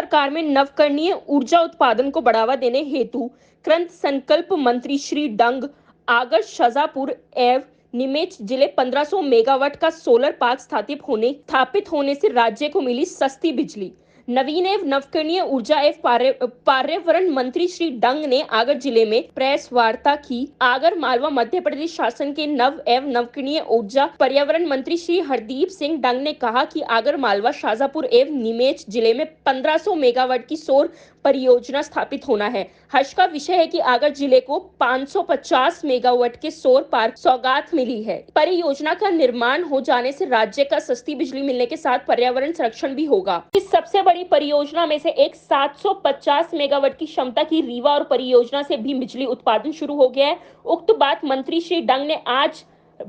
सरकार में नवकरणीय ऊर्जा उत्पादन को बढ़ावा देने हेतु कृत संकल्प मंत्री श्री डंग आगर शाजापुर एवं नीमच जिले 1500 मेगावाट का सोलर पार्क स्थापित होने से राज्य को मिली सस्ती बिजली। नवीन एवं नवकरणीय ऊर्जा एवं पर्यावरण मंत्री श्री डंग ने आगर जिले में प्रेस वार्ता की। आगर मालवा मध्य प्रदेश शासन के नव एवं नवकरणीय ऊर्जा पर्यावरण मंत्री श्री हरदीप सिंह डंग ने कहा कि आगर मालवा शाजापुर एवं नीमच जिले में 1500 मेगावाट की सौर परियोजना स्थापित होना है। हर्ष का विषय है कि आगर जिले को 550 मेगावाट के सौर पार्क सौगात मिली है। परियोजना का निर्माण हो जाने से राज्य का सस्ती बिजली मिलने के साथ पर्यावरण संरक्षण भी होगा। इस सबसे बड़ी परियोजना में से एक 750 मेगावाट की क्षमता की रीवा और परियोजना से भी बिजली उत्पादन शुरू हो गया है। उक्त बात मंत्री श्री डंग ने आज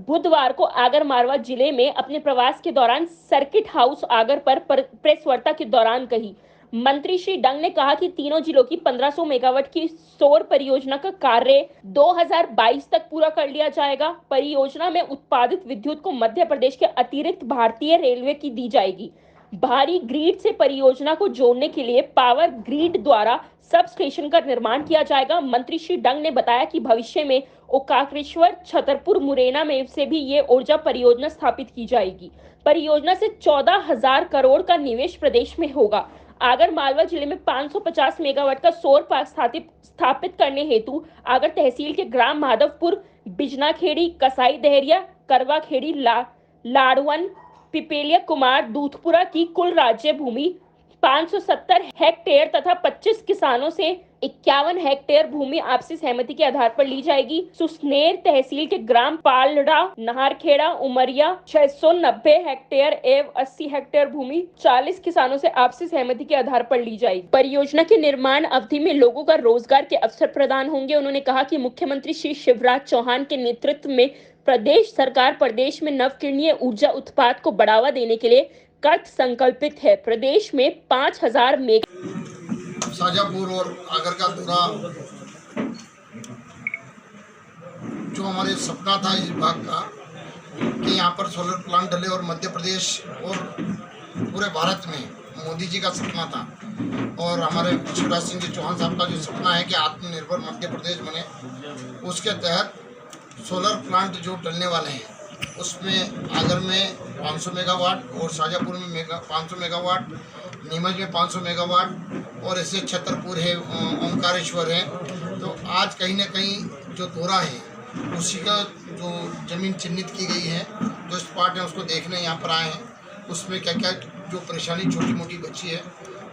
बुधवार को आगर मालवा जिले में अपने प्रवास के दौरान सर्किट हाउस आगर पर प्रेस वार्ता के दौरान कही। मंत्री श्री डंग ने कहा कि तीनों जिलों की 1500 मेगावाट की सौर परियोजना का कार्य 2022 तक पूरा कर लिया जाएगा। परियोजना में उत्पादित विद्युत को मध्य प्रदेश के अतिरिक्त भारतीय रेलवे की दी जाएगी। भारी ग्रिड से परियोजना को जोड़ने के लिए पावर ग्रिड द्वारा सब स्टेशन का निर्माण किया जाएगा। मंत्री श्री डंग ने बताया कि भविष्य में ओकारेश्वर, छतरपुर, मुरैना में से भी ये ऊर्जा परियोजना स्थापित की जाएगी। परियोजना से 14,000 करोड़ का निवेश प्रदेश में होगा। आगर मालवा जिले में 550 मेगावाट का सौर पार्क स्थापित करने हेतु आगर तहसील के ग्राम माधवपुर, बिजनाखेड़ी, कसाई दहरिया, करवाखेड़ी, लाड़वन, पिपेलिया कुमार, दूधपुरा की कुल राज्य भूमि 570 हेक्टेयर तथा 25 किसानों से 51 हेक्टेयर भूमि आपसी सहमति के आधार पर ली जाएगी। सुसनेर तहसील के ग्राम पालड़ा, नाहरखेड़ा, उमरिया 690 हेक्टेयर एवं 80 हेक्टेयर भूमि 40 किसानों से आपसी सहमति के आधार पर ली जाएगी। परियोजना के निर्माण अवधि में लोगों का रोजगार के अवसर प्रदान होंगे। उन्होंने कहा कि मुख्यमंत्री श्री शिवराज चौहान के नेतृत्व में प्रदेश सरकार प्रदेश में नवकरणीय ऊर्जा उत्पाद को बढ़ावा देने के लिए कृत संकल्पित है। प्रदेश में 5000 शाजापुर और आगर का दौरा जो हमारे सपना था इस विभाग का कि यहाँ पर सोलर प्लांट डले और मध्य प्रदेश और पूरे भारत में मोदी जी का सपना था और हमारे शिवराज सिंह जी चौहान साहब का जो सपना है कि आत्मनिर्भर मध्य प्रदेश बने, उसके तहत सोलर प्लांट जो डलने वाले हैं उसमें आगर में 500 मेगावाट और शाजापुर में 500 मेगावाट, नीमच में 500 मेगावाट और ऐसे छतरपुर है, ओंकारेश्वर है। तो आज कहीं ना कहीं जो दौरा है उसी का जो ज़मीन चिन्हित की गई है, जो स्पॉट है उसको देखने यहाँ पर आए हैं। उसमें क्या क्या जो परेशानी छोटी मोटी बची है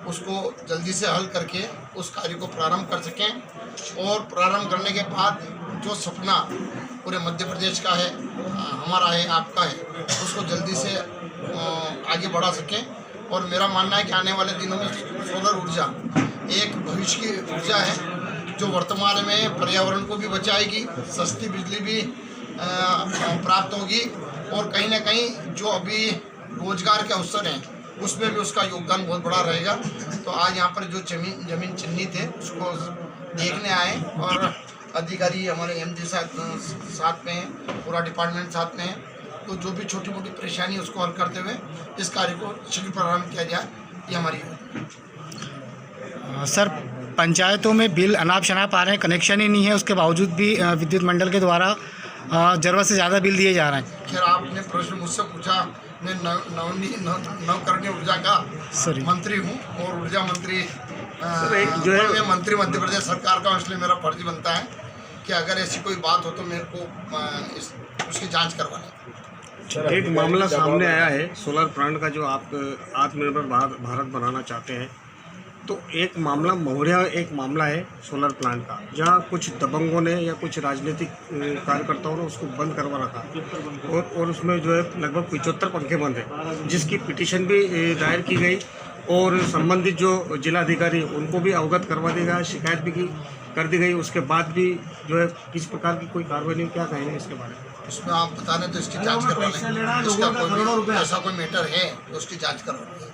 उसको जल्दी से हल करके उस कार्य को प्रारंभ कर सकें और प्रारंभ करने के बाद जो सपना पूरे मध्य प्रदेश का है, हमारा है, आपका है, उसको जल्दी से आगे बढ़ा सकें। और मेरा मानना है कि आने वाले दिनों में सोलर ऊर्जा एक भविष्य की ऊर्जा है जो वर्तमान में पर्यावरण को भी बचाएगी, सस्ती बिजली भी प्राप्त होगी और कहीं ना कहीं जो अभी रोजगार के अवसर हैं उसमें भी उसका योगदान बहुत बड़ा रहेगा। तो आज यहाँ पर जो जमीन चिन्हित है उसको देखने आए और अधिकारी हमारे एमडी साथ में हैं, पूरा डिपार्टमेंट साथ में है। तो जो भी छोटी मोटी परेशानी है उसको हल करते हुए इस कार्य को शीघ्र प्रारंभ किया जाए, ये हमारी सर, पंचायतों में बिल अनाप शनाप आ रहे हैं, कनेक्शन ही नहीं है, उसके बावजूद भी विद्युत मंडल के द्वारा ज़रूरत से ज़्यादा बिल दिए जा रहे हैं। खैर आपने प्रश्न मुझसे पूछा, मैं नवकरणीय ऊर्जा का मंत्री हूँ और ऊर्जा मंत्री जो है मैं मंत्री मध्य प्रदेश सरकार का हूँ, इसलिए मेरा फर्ज बनता है कि अगर ऐसी कोई बात हो तो मेरे को उसकी जांच करवानी। एक मामला सामने आया है सोलर प्लांट का, जो आप आत्मनिर्भर भारत बनाना चाहते हैं। तो एक मामला महुरिया, एक मामला है सोलर प्लांट का, जहाँ कुछ दबंगों ने या कुछ राजनीतिक कार्यकर्ताओं ने उसको बंद करवा रखा और उसमें जो है लगभग 75 पंखे बंद हैं, जिसकी पिटीशन भी दायर की गई और संबंधित जो जिलाधिकारी उनको भी अवगत करवा दी गया, शिकायत भी कर दी गई। उसके बाद भी जो है किस प्रकार की कोई कार्रवाई नहीं। क्या कहेंगे इसके बारे में? उसमें आप बता दें तो इसकी जांच करवा लें। इसका कोई ऐसा कोई मैटर है तो उसकी जांच करवा लें।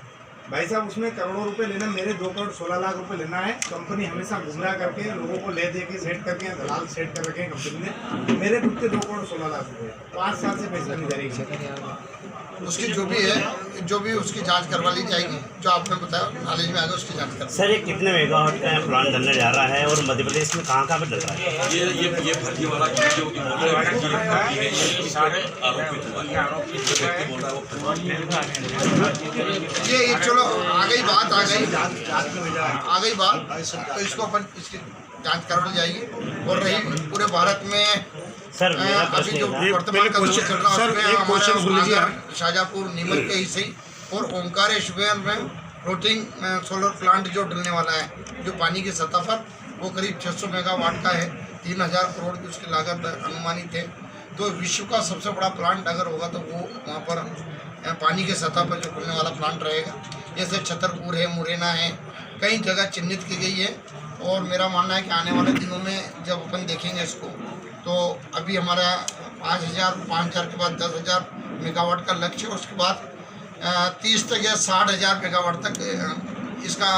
भाई साहब उसमें करोड़ों रुपए लेना, मेरे 2 करोड़ 16 लाख रुपए लेना है। कंपनी हमेशा गुमराह करके लोगों को ले दे के सेट करके दलाल सेट कर रखे हैं कंपनी ने। मेरे खुद के 2 करोड़ 16 लाख रुपए 5 साल से पैसा नहीं दे रही। उसकी जो भी है, जो भी उसकी जांच करवा ली जाएगी, जो आपने बताया नॉलेज में आएगा उसकी जांच कर। सर, ये कितने मेगावाट का प्लांट डलने जा रहा है और मध्य प्रदेश में कहाँ पे डल रहा है? ये भर्ती वाला जो कि सारे आरोपित हुआ है, व्यक्ति बोल रहा है वो ये चलो आ गई बात, आ गई बात, तो इसको अपन इसकी जांच करवाई जाएगी। और रही पूरे भारत में सर, मेरा अभी प्रश्न जो ये था, वर्तमान का दौर चल रहा है उसमें हमारा आप। शाजापुर, नीमच के हिस्से और ओंकारेश्वर में फ्लोटिंग सोलर प्लांट जो डलने वाला है, जो पानी की सतह पर, वो करीब 600 मेगावाट का है। 3000 करोड़ की उसकी लागत अनुमानित है। तो विश्व का सबसे बड़ा प्लांट अगर होगा तो वो वहाँ पर पानी के सतह पर जो खुलने वाला प्लांट रहेगा। जैसे छतरपुर है, मुरैना है, कई जगह चिन्हित की गई है। और मेरा मानना है कि आने वाले दिनों में जब अपन देखेंगे इसको, तो अभी हमारा 5000 के बाद 10,000 मेगावाट का लक्ष्य है। उसके बाद 30 तक या 60,000 मेगावाट तक इसका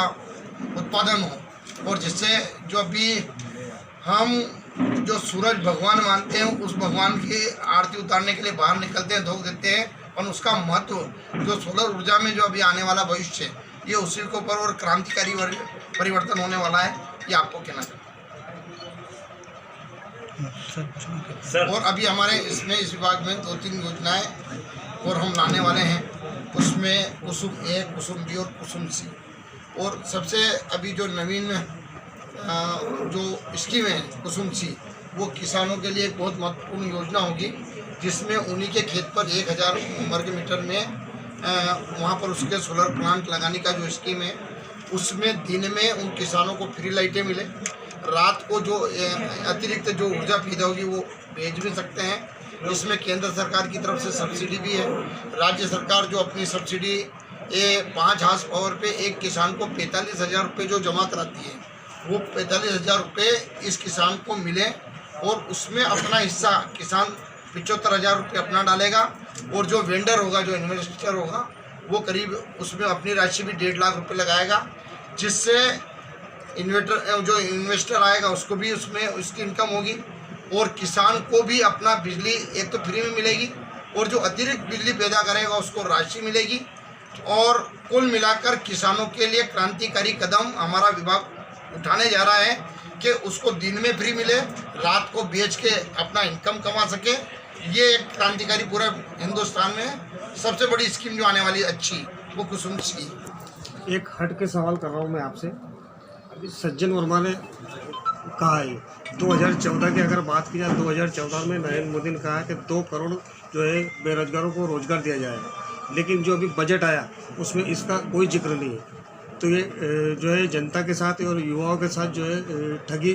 उत्पादन हो। और जिससे जो अभी हम जो सूरज भगवान मानते हैं, उस भगवान की आरती उतारने के लिए बाहर निकलते हैं, धोख देते हैं। और उसका महत्व जो सोलर ऊर्जा में जो अभी आने वाला भविष्य है, ये उसी के ऊपर और क्रांतिकारी परिवर्तन होने वाला है, ये आपको कहना चाहिए। और अभी हमारे इसमें इस विभाग में 2-3 योजनाएं और हम लाने वाले हैं। उसमें कुसुम 1, कुसुम बी और कुसुम सी। और सबसे अभी जो नवीन जो स्कीम है कुसुम सी, वो किसानों के लिए एक बहुत महत्वपूर्ण योजना होगी, जिसमें उन्हीं के खेत पर 1000 वर्ग मीटर में वहाँ पर उसके सोलर प्लांट लगाने का जो स्कीम है, उसमें दिन में उन किसानों को फ्री लाइटें मिले, रात को जो अतिरिक्त जो ऊर्जा पैदा होगी वो बेच भी सकते हैं। इसमें केंद्र सरकार की तरफ से सब्सिडी भी है। राज्य सरकार जो अपनी सब्सिडी 5 हार्स पावर पे एक किसान को 45,000 रुपये जो जमा कराती है, वो 45,000 रुपये इस किसान को मिले। और उसमें अपना हिस्सा किसान 75,000 रुपये अपना डालेगा। और जो वेंडर होगा, जो इन्वेस्टर होगा, वो करीब उसमें अपनी राशि भी 1.5 लाख रुपये लगाएगा, जिससे जो इन्वेस्टर आएगा उसको भी उसमें उसकी इनकम होगी। और किसान को भी अपना बिजली एक तो फ्री में मिलेगी, और जो अतिरिक्त बिजली पैदा करेगा उसको राशि मिलेगी। और कुल मिलाकर किसानों के लिए क्रांतिकारी कदम हमारा विभाग उठाने जा रहा है कि उसको दिन में फ्री मिले, रात को बेच के अपना इनकम कमा सके। ये एक क्रांतिकारी पूरे हिंदुस्तान में सबसे बड़ी स्कीम जो आने वाली अच्छी, वो कुसुम सी। एक हट के सवाल कर रहा हूँ मैं आपसे। अभी सज्जन वर्मा ने कहा है 2014 की अगर बात की जाए, 2014 में नरेंद्र मोदी ने कहा कि 2 करोड़ जो है बेरोजगारों को रोजगार दिया जाएगा, लेकिन जो अभी बजट आया उसमें इसका कोई जिक्र नहीं है। तो ये जो है जनता के साथ और युवाओं के साथ जो है ठगी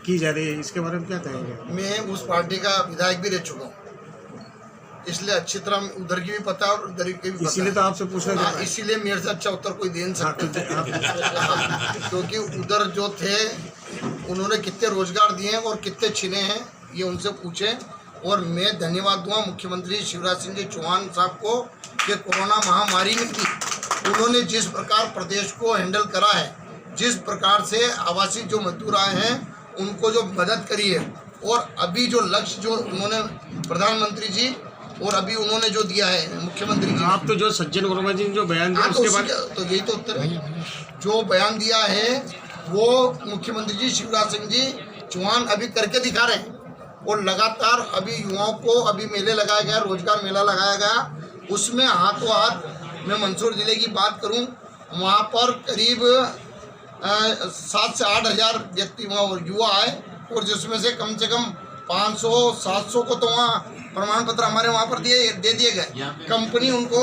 की जा रही है, इसके बारे में क्या कहेंगे? मैं उस पार्टी का विधायक भी रह चुका हूँ, इसलिए अच्छी तरह उधर की भी पता है और उधर की भी पता। इसीलिए तो आपसे पूछना चाहता हूं। इसीलिए मेरे से अच्छा उत्तर कोई दे नहीं सकता। क्योंकि उधर जो थे उन्होंने कितने रोजगार दिए हैं और कितने छीने हैं, ये उनसे पूछें। और मैं धन्यवाद दूंगा मुख्यमंत्री शिवराज सिंह जी चौहान साहब को कि कोरोना महामारी में भी उन्होंने जिस प्रकार प्रदेश को हैंडल करा है, जिस प्रकार से आवासीय जो मजदूर आए हैं उनको जो मदद करी है, और अभी जो लक्ष्य जो उन्होंने प्रधानमंत्री जी और अभी उन्होंने जो दिया है मुख्यमंत्री जी, आप तो जो सज्जन वर्मा जी ने जो बयान दिया उसके बाद तो यही तो उत्तर है। जो बयान दिया है वो मुख्यमंत्री जी शिवराज सिंह जी चौहान अभी करके दिखा रहे हैं। और लगातार अभी युवाओं को अभी मेले लगाया गया, रोजगार मेला लगाया गया, उसमें हाथों हाथ मैं मंदसौर जिले की बात करूं, वहाँ पर करीब 7 से 8 हज़ार व्यक्ति वहाँ युवा आए, और जिसमें से कम 500-700 को तो वहाँ प्रमाण पत्र हमारे वहाँ पर दे दिए गए। कंपनी उनको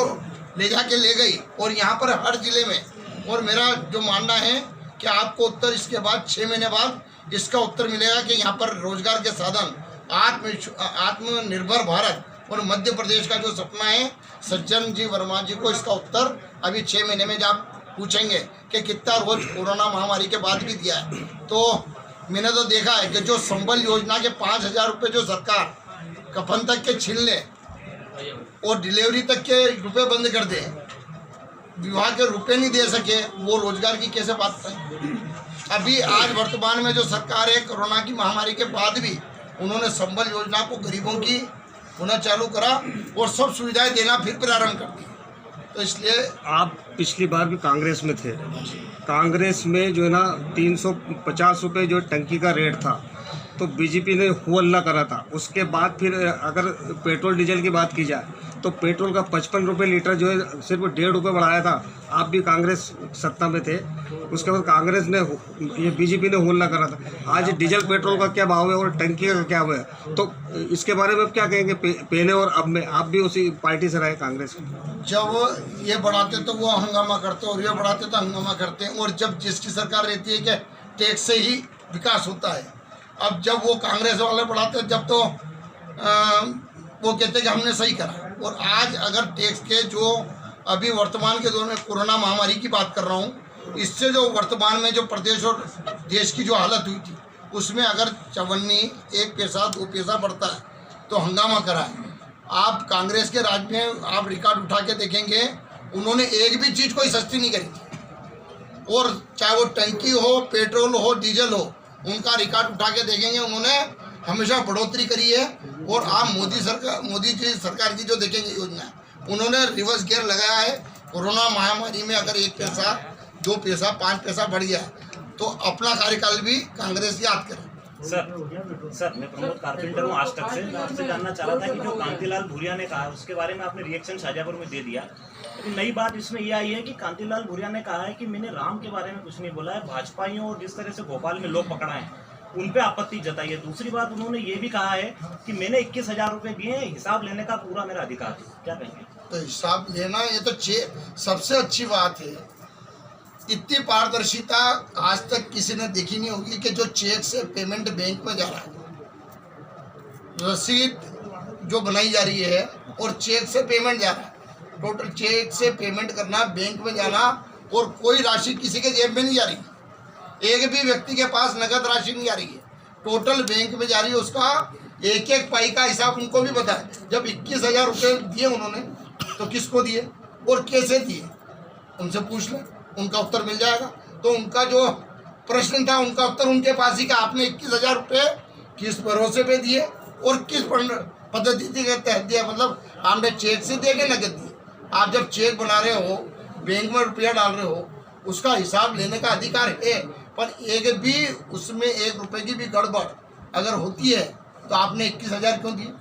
ले जाके ले गई, और यहाँ पर हर जिले में। और मेरा जो मानना है कि आपको उत्तर इसके बाद 6 महीने बाद इसका उत्तर मिलेगा कि यहाँ पर रोजगार के साधन, आत्मनिर्भर भारत और मध्य प्रदेश का जो सपना है, सज्जन जी वर्मा जी को इसका उत्तर अभी 6 महीने में जब पूछेंगे कि कितना रोज कोरोना महामारी के बाद भी दिया है। तो मैंने तो देखा है कि जो संबल योजना के 5,000 रुपये जो सरकार कफन तक के छीन ले और डिलीवरी तक के रुपए बंद कर दे, विवाह के रुपए नहीं दे सके, वो रोजगार की कैसे बात करें। अभी आज वर्तमान में जो सरकार है, कोरोना की महामारी के बाद भी उन्होंने संबल योजना को गरीबों की पुनः चालू करा और सब सुविधाएं देना फिर प्रारंभ कर दी। तो इसलिए आप पिछली बार भी कांग्रेस में थे, कांग्रेस में जो है ना 350 रुपये जो टंकी का रेट था, तो बीजेपी ने हो हल्ला करा था। उसके बाद फिर अगर पेट्रोल डीजल की बात की जाए तो पेट्रोल का 55 रुपये लीटर जो है सिर्फ 1.5 रुपये बढ़ाया था। आप भी कांग्रेस सत्ता में थे, उसके बाद कांग्रेस ने ये बीजेपी ने हो हल्ला करा था। आज डीजल पेट्रोल का क्या भाव है और टंकी का क्या भाव है, तो इसके बारे में क्या कहेंगे? पहले और अब में आप भी उसी पार्टी से रहे कांग्रेस। जब ये बढ़ाते तो वो हंगामा करते और ये बढ़ाते तो हंगामा करते हैं, और जब जिसकी सरकार रहती है कि टैक्स से ही विकास होता है। अब जब वो कांग्रेस वाले बढ़ाते जब तो वो कहते कि हमने सही करा। और आज अगर टैक्स के जो अभी वर्तमान के दौर में कोरोना महामारी की बात कर रहा हूँ, इससे जो वर्तमान में जो प्रदेश और देश की जो हालत हुई थी, उसमें अगर चवन्नी 1 पैसा 2 पैसा बढ़ता है तो हंगामा करा है। आप कांग्रेस के राज में आप रिकॉर्ड उठा के देखेंगे, उन्होंने एक भी चीज़ कोई सस्ती नहीं करी थी। और चाहे वो टंकी हो, पेट्रोल हो, डीजल हो, उनका रिकॉर्ड उठा के देखेंगे, उन्होंने हमेशा बढ़ोतरी करी है। और आप मोदी जी सरकार की जो देखेंगे योजना, उन्होंने रिवर्स गियर लगाया है। कोरोना महामारी में अगर 1 पैसा 2 पैसा 5 पैसा बढ़ गया तो अपना कार्यकाल भी कांग्रेस याद करे। सर मैं प्रमोद कारपेंटर हूँ आज तक से। मैं आपसे जानना चाह रहा था कि जो कांतिलाल भूरिया ने कहा उसके बारे में आपने रिएक्शन शाजापुर में दे दिया, लेकिन नई बात इसमें यह आई है कि कांतिलाल भूरिया ने कहा है कि मैंने राम के बारे में कुछ नहीं बोला है, भाजपाइयों और जिस तरह से भोपाल में लोग पकड़ाए हैं उन पे आपत्ति जताई है। दूसरी बात उन्होंने ये भी कहा है कि मैंने 21,000 रुपये दिए हैं, हिसाब लेने का पूरा मेरा अधिकार है। क्या कहेंगे? तो हिसाब लेना ये तो सबसे अच्छी बात है। इतनी पारदर्शिता आज तक किसी ने देखी नहीं होगी कि जो चेक से पेमेंट बैंक में जा रहा है, रसीद जो बनाई जा रही है और चेक से पेमेंट जा रहा है, टोटल चेक से पेमेंट करना, बैंक में जाना, और कोई राशि किसी के जेब में नहीं जा रही, एक भी व्यक्ति के पास नगद राशि नहीं आ रही है, टोटल बैंक में जा रही है। उसका एक एक पाई का हिसाब उनको भी पता है। जब 21,000 रुपये दिए उन्होंने तो किसको दिए और कैसे दिए, उनसे पूछ लें, उनका उत्तर मिल जाएगा। तो उनका जो प्रश्न था उनका उत्तर उनके पास ही का, आपने 21,000 रुपये किस भरोसे पे दिए और किस पद्धति के तहत दिया, मतलब आपने चेक से दिए कि नगद दिए। आप जब चेक बना रहे हो, बैंक में रुपया डाल रहे हो, उसका हिसाब लेने का अधिकार है, पर एक भी उसमें 1 रुपये की भी गड़बड़ अगर होती है तो आपने 21,000 क्यों दिए?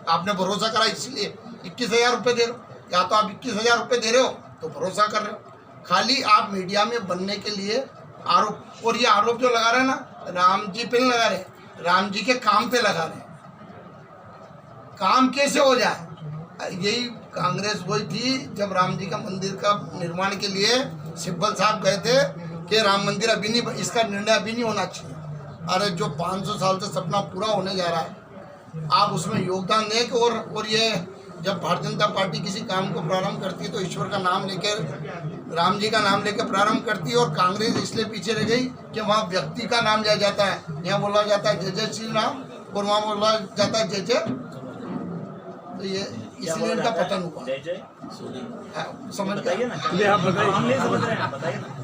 आपने भरोसा करा इसलिए 21,000 रुपये दे रहे हो, या तो आप 21,000 रुपये दे रहे हो तो भरोसा कर रहे हो। खाली आप मीडिया में बनने के लिए आरोप, और ये आरोप जो लगा रहे हैं ना, राम जी पे नहीं लगा रहे, राम जी के काम पे लगा रहे हैं। काम कैसे हो जाए, यही कांग्रेस वही थी जब राम जी का मंदिर का निर्माण के लिए सिब्बल साहब गए थे कि राम मंदिर अभी नहीं, इसका निर्णय अभी नहीं होना चाहिए। अरे जो 500 साल से सपना पूरा होने जा रहा है, आप उसमें योगदान दें। और ये जब भारतीय जनता पार्टी किसी काम को प्रारंभ करती है तो ईश्वर का नाम लेकर, राम जी का नाम लेकर प्रारंभ करती है। और कांग्रेस इसलिए पीछे रह गई कि वहाँ व्यक्ति का नाम लिया जाता है, यहाँ बोला जाता है जय जय श्री राम और वहाँ बोला जाता है जय जय, तो ये इसलिए इनका पतन हुआ। जय जय समझ बताइए ना, आप बताइए। हम नहीं समझ रहे हैं, बताइए ना।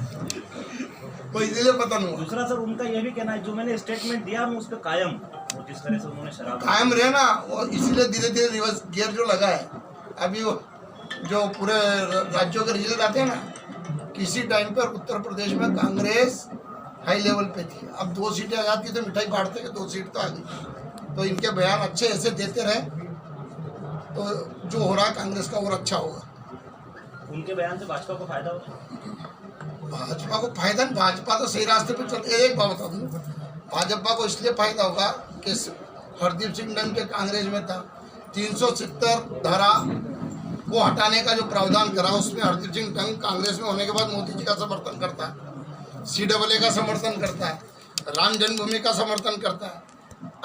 तो इसलिए पतन हुआ। दूसरा सर उनका ये भी कहना है जो मैंने स्टेटमेंट दिया मैं उस पर कायम, वो जिस तरह से उन्होंने शराब कायम रहे ना, और इसीलिए धीरे धीरे रिवर्स गियर जो लगा है। अभी वो जो पूरे राज्यों के रिजल्ट आते हैं ना, किसी टाइम पर उत्तर प्रदेश में कांग्रेस हाई लेवल पे थी, अब 2 सीटें आ जाती तो मिठाई बांटते कि 2 सीट तो आ गई। तो इनके बयान अच्छे ऐसे देते रहे तो जो हो रहा कांग्रेस का और अच्छा होगा। उनके बयान से भाजपा को फायदा होगा? भाजपा को फायदा नहीं, भाजपा तो सही रास्ते पे चल। एक बात बता दूँ, भाजपा को इसलिए फायदा होगा कि हरदीप सिंह डंग के कांग्रेस में था, 370 धारा को हटाने का जो प्रावधान करा, उसमें हरदीप सिंह डंग कांग्रेस में होने के बाद मोदी जी का समर्थन करता है, CAA का समर्थन करता है, राम जन्मभूमि का समर्थन करता है।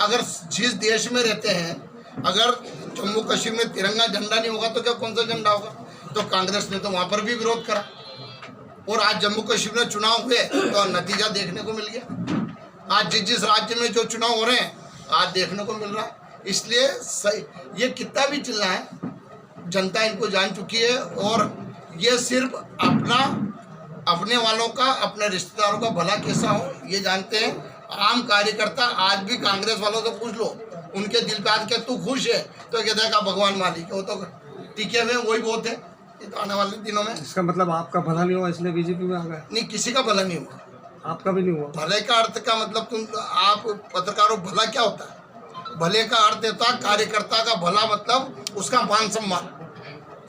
अगर जिस देश में रहते हैं, अगर जम्मू कश्मीर में तिरंगा झंडा नहीं होगा तो क्या कौन सा झंडा होगा? तो कांग्रेस ने तो वहाँ पर भी विरोध करा, और आज जम्मू कश्मीर में चुनाव हुए तो नतीजा देखने को मिल गया। आज जिस राज्य में जो चुनाव हो रहे हैं आज देखने को मिल रहा है। इसलिए सही, ये कितना भी चिल्ला है, जनता इनको जान चुकी है। और ये सिर्फ अपने वालों का, अपने रिश्तेदारों का भला कैसा हो ये जानते हैं। आम कार्यकर्ता आज भी कांग्रेस वालों से पूछ लो, उनके दिल पे आज के तू खुश है तो कहता है का भगवान मालिक है, वो तो टिके हुए वही बहुत है। ये तो आने वाले दिनों में इसका मतलब आपका भला नहीं हुआ इसलिए बीजेपी में आ गए? नहीं, किसी का भला नहीं हुआ, आपका भी नहीं हुआ। भले का अर्थ का मतलब आप पत्रकारों, भला क्या होता है? भले का अर्थ होता है कार्यकर्ता का भला, मतलब उसका मान सम्मान।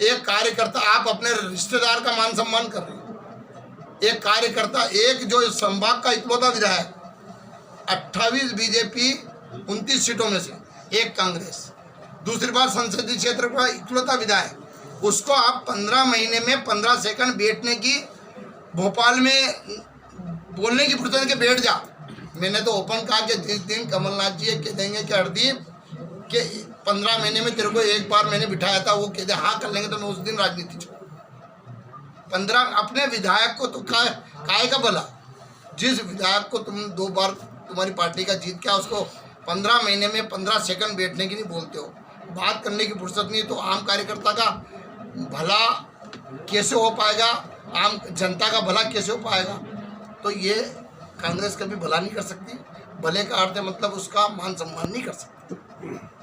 एक कार्यकर्ता, आप अपने रिश्तेदार का मान सम्मान कर रहे हैं। एक कार्यकर्ता, एक जो संभाग का इकलौता विधायक, 28 बीजेपी 29 सीटों में से एक कांग्रेस, दूसरी बार संसदीय क्षेत्र का इकलौता विधायक, उसको आप 15 महीने में 15 सेकंड बैठने की, भोपाल में बोलने की फुर्सत के बैठ जा। मैंने तो ओपन कहा कि जिस दिन कमलनाथ जी कह देंगे कि हरदीप के 15 महीने में तेरे को एक बार मैंने बिठाया था, वो कहते हाँ कर लेंगे, तो मैं उस दिन राजनीति छोड़। 15 अपने विधायक को तो काय का भला, जिस विधायक को तुम 2 बार तुम्हारी पार्टी का जीत क्या, उसको 15 महीने में 15 सेकंड बैठने की नहीं बोलते हो, बात करने की फुर्सत नहीं। तो आम कार्यकर्ता का भला कैसे हो पाएगा, आम जनता का भला कैसे हो पाएगा? तो ये कांग्रेस कभी भला नहीं कर सकती। भले का अर्थ है मतलब उसका मान सम्मान नहीं कर सकती।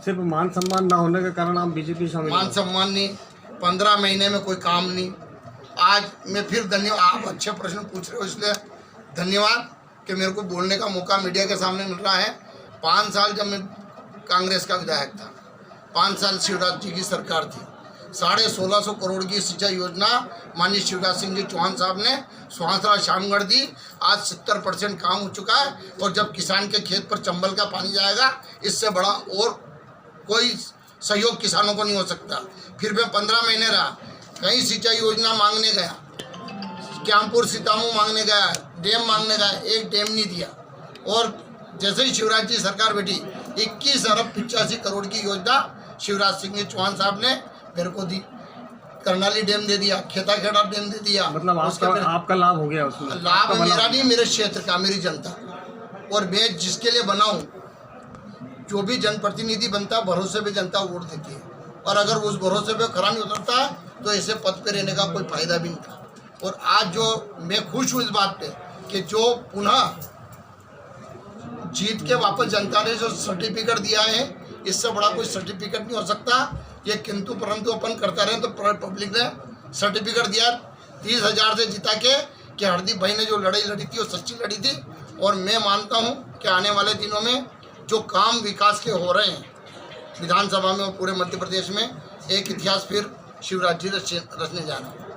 सिर्फ मान सम्मान ना होने के कारण आप बीजेपी शामिल? मान सम्मान नहीं, 15 महीने में कोई काम नहीं। आज मैं फिर धन्यवाद, आप अच्छे प्रश्न पूछ रहे हो इसलिए धन्यवाद कि मेरे को बोलने का मौका मीडिया के सामने मिल रहा है। 5 साल जब मैं कांग्रेस का विधायक था, 5 साल शिवराज जी की सरकार थी, 1650 करोड़ की सिंचाई योजना माननीय शिवराज सिंह जी चौहान साहब ने सुहासरा शामगढ़ दी। आज 70% काम हो चुका है, और जब किसान के खेत पर चंबल का पानी जाएगा, इससे बड़ा और कोई सहयोग किसानों को नहीं हो सकता। फिर मैं 15 महीने रहा, कहीं सिंचाई योजना मांगने गया, क्यामपुर सीतामू मांगने गया, डैम मांगने गया, एक डैम नहीं दिया। और जैसे ही शिवराज जी सरकार बैठी, 21 अरब 85 करोड़ की योजना शिवराज सिंह चौहान साहब ने मेरे को दी। करनाली डैम दे दिया, खेता खेड़ा डैम दे दिया। मतलब आपका लाभ हो गया उसमें? लाभ मेरा नहीं, मेरे क्षेत्र का, मेरी जनता। और मैं जिसके लिए बना हूँ, जो भी जनप्रतिनिधि बनता है, भरोसे पे जनता वोट देती है, और अगर उस भरोसे पे खरा नहीं उतरता तो ऐसे पद पे रहने का कोई फायदा भी नहीं था। और आज जो मैं खुश हूँ इस बात पे कि जो पुनः जीत के वापस जनता ने जो सर्टिफिकेट दिया है, इससे बड़ा कोई सर्टिफिकेट नहीं हो सकता। ये किंतु परंतु अपन करता रहे तो पब्लिक ने सर्टिफिकेट दिया 30,000 से जिता के कि हरदीप भाई ने जो लड़ाई लड़ी थी वो सच्ची लड़ी थी। और मैं मानता हूँ कि आने वाले दिनों में जो काम विकास के हो रहे हैं विधानसभा में और पूरे मध्य प्रदेश में, एक इतिहास फिर शिवराज जी रचने जा रहा है।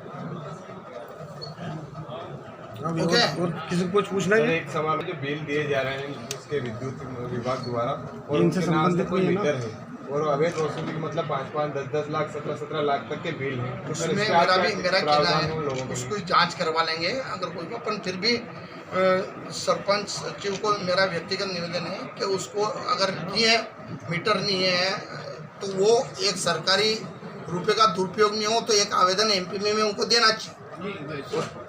ओके, और किसी को कुछ पूछना है? एक सवाल, जो बिल दिए जा रहे हैं उसके विद्युत विभाग द्वारा, और इनसे उनके नाम से संबंधित कोई नहीं है मीटर है, और अवैध वसूली मतलब 5-5, 10-10 लाख, 17-17 लाख तक के बिल हैं। तो उसमें इसका मेरा क्या कहना प्रावधान हो लोगों है, के उसको जांच करवा लेंगे। अगर कोई अपन फिर भी सरपंच सचिव को मेरा व्यक्तिगत निवेदन है कि उसको अगर नहीं है, मीटर नहीं है, तो वो एक सरकारी रुपये का दुरुपयोग नहीं हो तो एक आवेदन एमपी में उनको देना चाहिए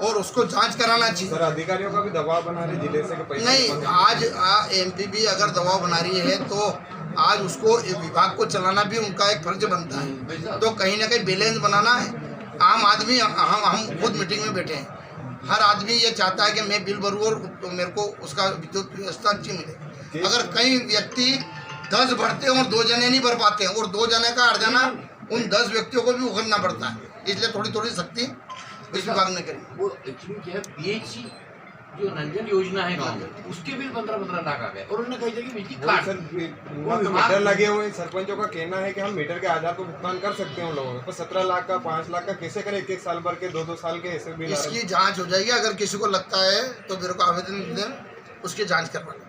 और उसको जांच कराना चाहिए। सर, अधिकारियों का भी दबाव बना रहे जिले से कि पैसे नहीं, आज एमपी भी अगर दबाव बना रही है तो आज उसको विभाग को चलाना भी उनका एक फर्ज बनता है। तो कहीं ना कहीं बैलेंस बनाना है। आम आदमी, हम खुद मीटिंग में बैठे हैं, हर आदमी ये चाहता है कि मैं बिल भरूँ और तो मेरे को उसका विद्युत व्यवस्था अच्छी मिले। अगर कई व्यक्ति 10 भरते हैं और 2 जने नहीं भर पाते हैं, और 2 जने का हर्जाना उन 10 व्यक्तियों को भी उगलना पड़ता है। इसलिए थोड़ी सख्ती इस विभाग ने करी। वो एक्चुअली क्या है, पीएचसी जो नलजल योजना है गाँव में, उसके बिल 15-15 लाख आ गए, और उन्होंने कही कि बिजली काट। सर, मीटर लगे हुए सरपंचों का कहना है कि हम मीटर के आधार पर भुगतान कर सकते हैं उन लोगों को, 17 लाख का, 5 लाख का कैसे करें? 1 साल भर के, 2-2 साल के ऐसे बिल। इसकी जांच हो जाएगी। अगर किसी को लगता है तो मेरे को आवेदन दें, उसकी जांच करवा लें।